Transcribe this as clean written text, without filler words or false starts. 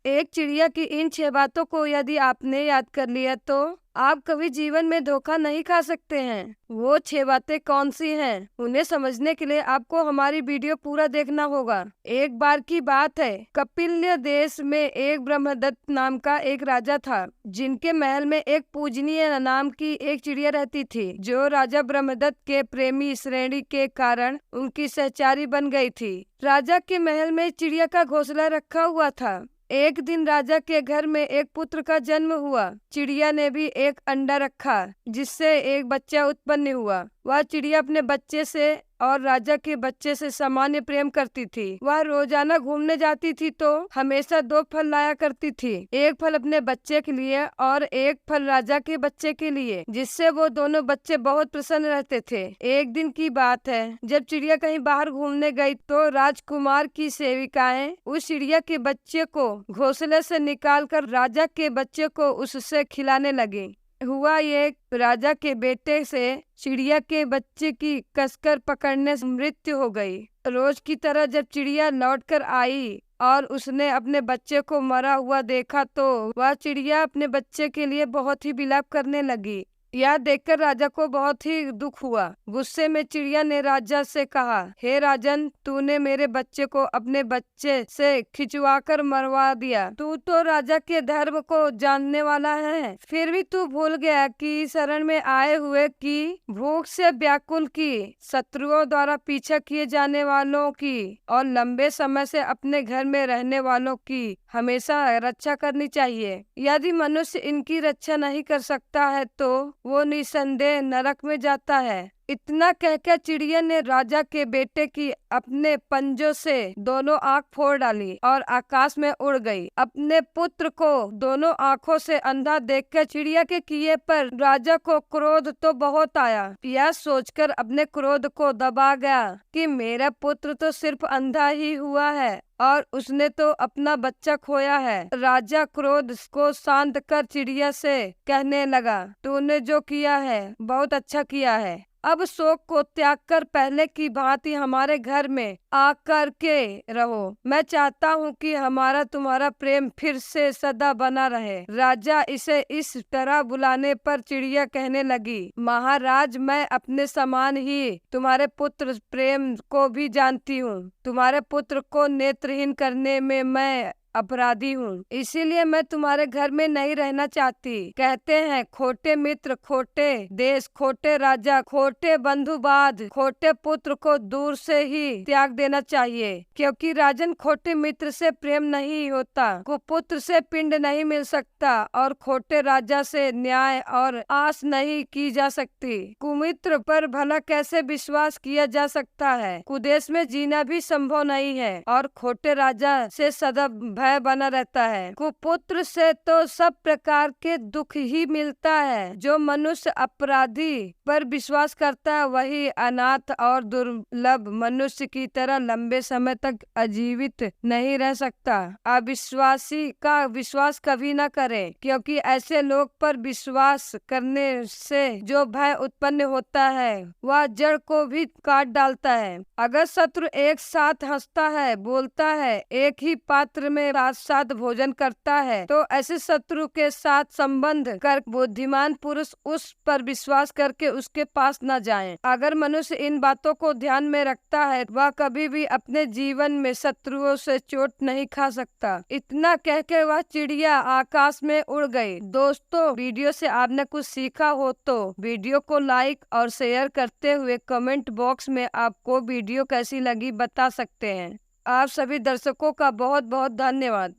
एक चिड़िया की इन 6 बातों को यदि आपने याद कर लिया तो आप कभी जीवन में धोखा नहीं खा सकते हैं। वो 6 बातें कौन सी हैं? उन्हें समझने के लिए आपको हमारी वीडियो पूरा देखना होगा। एक बार की बात है, कपिल्य देश में एक ब्रह्मदत्त नाम का एक राजा था, जिनके महल में एक पूजनीय नाम की एक चिड़िया रहती थी, जो राजा ब्रह्मदत्त के प्रेमी श्रेणी के कारण उनकी सहचारी बन गई थी। राजा के महल में चिड़िया का घोंसला रखा हुआ था। एक दिन राजा के घर में एक पुत्र का जन्म हुआ। चिड़िया ने भी एक अंडा रखा, जिससे एक बच्चा उत्पन्न हुआ। वह चिड़िया अपने बच्चे से और राजा के बच्चे से सामान्य प्रेम करती थी। वह रोजाना घूमने जाती थी तो हमेशा 2 फल लाया करती थी, एक फल अपने बच्चे के लिए और एक फल राजा के बच्चे के लिए, जिससे वो दोनों बच्चे बहुत प्रसन्न रहते थे। एक दिन की बात है, जब चिड़िया कहीं बाहर घूमने गई तो राजकुमार की सेविकाएं उस चिड़िया के बच्चे को घोंसले से निकालकर राजा के बच्चे को उससे खिलाने लगी। हुआ ये, राजा के बेटे से चिड़िया के बच्चे की कसकर पकड़ने से मृत्यु हो गई। रोज की तरह जब चिड़िया लौटकर आई और उसने अपने बच्चे को मरा हुआ देखा तो वह चिड़िया अपने बच्चे के लिए बहुत ही विलाप करने लगी। यह देखकर राजा को बहुत ही दुख हुआ। गुस्से में चिड़िया ने राजा से कहा, हे राजन, तूने मेरे बच्चे को अपने बच्चे से खिंचवाकर मरवा दिया। तू तो राजा के धर्म को जानने वाला है, फिर भी तू भूल गया कि शरण में आए हुए की, भूख से व्याकुल की, शत्रुओं द्वारा पीछा किए जाने वालों की और लंबे समय से अपने घर में रहने वालों की हमेशा रक्षा करनी चाहिए। यदि मनुष्य इनकी रक्षा नहीं कर सकता है तो वो निसंदेह नरक में जाता है। इतना कहकर चिड़िया ने राजा के बेटे की अपने पंजों से दोनों आंख फोड़ डाली और आकाश में उड़ गई। अपने पुत्र को दोनों आंखों से अंधा देखकर चिड़िया के किए पर राजा को क्रोध तो बहुत आया। यह सोचकर अपने क्रोध को दबा गया कि मेरा पुत्र तो सिर्फ अंधा ही हुआ है और उसने तो अपना बच्चा खोया है। राजा क्रोध को शांत कर चिड़िया से कहने लगा, तूने जो किया है बहुत अच्छा किया है। अब शोक को त्याग कर पहले की भांति हमारे घर में आकर के रहो। मैं चाहता हूँ कि हमारा तुम्हारा प्रेम फिर से सदा बना रहे। राजा इसे इस तरह बुलाने पर चिड़िया कहने लगी, महाराज, मैं अपने समान ही तुम्हारे पुत्र प्रेम को भी जानती हूँ। तुम्हारे पुत्र को नेत्रहीन करने में मैं अपराधी हूँ, इसीलिए मैं तुम्हारे घर में नहीं रहना चाहती। कहते हैं, खोटे मित्र, खोटे देश, खोटे राजा, खोटे बंधुवाद, खोटे पुत्र को दूर से ही त्याग देना चाहिए, क्योंकि राजन खोटे मित्र से प्रेम नहीं होता, कुपुत्र से पिंड नहीं मिल सकता और खोटे राजा से न्याय और आस नहीं की जा सकती। कुमित्र पर भला कैसे विश्वास किया जा सकता है? कुदेश में जीना भी संभव नहीं है और खोटे राजा से सदा भय बना रहता है। कुपुत्र से तो सब प्रकार के दुख ही मिलता है। जो मनुष्य अपराधी पर विश्वास करता है वही अनाथ और दुर्लभ मनुष्य की तरह लंबे समय तक अजीवित नहीं रह सकता। अविश्वासी का विश्वास कभी न करें, क्योंकि ऐसे लोग पर विश्वास करने से जो भय उत्पन्न होता है वह जड़ को भी काट डालता है। अगर शत्रु एक साथ हंसता है, बोलता है, एक ही पात्र में साथ साथ भोजन करता है, तो ऐसे शत्रु के साथ संबंध कर बुद्धिमान पुरुष उस पर विश्वास करके उसके पास न जाएं। अगर मनुष्य इन बातों को ध्यान में रखता है, वह कभी भी अपने जीवन में शत्रुओं से चोट नहीं खा सकता। इतना कहकर वह चिड़िया आकाश में उड़ गई। दोस्तों, वीडियो से आपने कुछ सीखा हो तो वीडियो को लाइक और शेयर करते हुए कमेंट बॉक्स में आपको वीडियो कैसी लगी बता सकते हैं। आप सभी दर्शकों का बहुत बहुत धन्यवाद।